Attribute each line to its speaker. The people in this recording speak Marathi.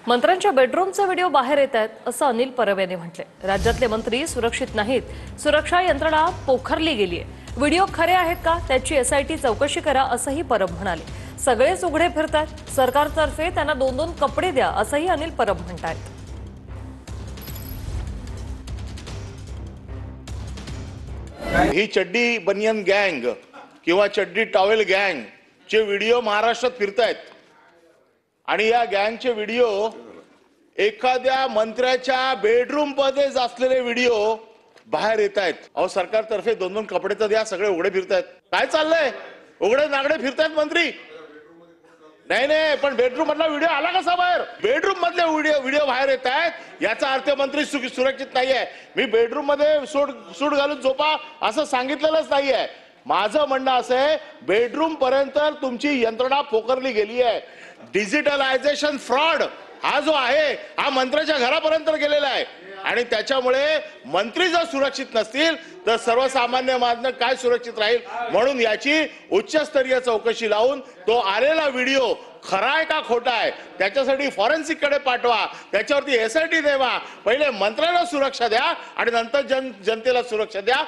Speaker 1: मंत्र्यांच्या बेडरूमचे व्हिडिओ बाहेर येत आहेत असं अनिल परब यांनी म्हटले। राज्यातले मंत्री सुरक्षित नाहीत, सुरक्षा यंत्रणा पोखरली गेली आहे। व्हिडिओ खरे आहेत का त्याची एसआयटी चौकशी करा असंही परब म्हणाले। सगळेच उघडे फिरतात, सरकारतर्फे त्यांना 2-2 कपडे द्या असंही अनिल परब म्हणतात।
Speaker 2: ही चड्डी बनियन गँग किंवा चड्डी टॉवेल गँग चे व्हिडिओ महाराष्ट्रात फिरतायत आणि या गँगचे व्हिडिओ एखाद्या मंत्र्याच्या बेडरूम मध्ये असलेले व्हिडिओ बाहेर येत आहेत। अहो सरकारतर्फे 2-2 कपडे तर द्या, सगळे उघडे फिरतायत। काय चाललंय? उघडे नागडे फिरतायत मंत्री। नाही पण बेडरूम मधला व्हिडिओ आला कसा बाहेर? बेडरूम मधले व्हिडिओ बाहेर येत आहेत याचा अर्थ मंत्री सुरक्षित नाहीये। मी बेडरूम मध्ये सूट घालून झोपा असं सांगितलेलंच नाहीये। माझं म्हणणं असं आहे, बेडरूम पर्यंत तुमची यंत्रणा पोखरली गेली आहे। डिजिटलायझेशन फ्रॉड हा जो आहे हा मंत्र्याच्या घरापर्यंत गेलेला आहे आणि त्याच्यामुळे मंत्री जर सुरक्षित नसतील तर सर्वसामान्य माणूस काय सुरक्षित राहील? म्हणून याची उच्चस्तरीय चौकशी लावून तो आलेला व्हिडिओ खरा आहे का खोटा आहे त्याच्यासाठी फॉरेन्सिक कडे पाठवा, त्याच्यावरती एसआयटी देवा। पहिले मंत्र्यांना सुरक्षा द्या आणि नंतर जनतेला सुरक्षा द्या।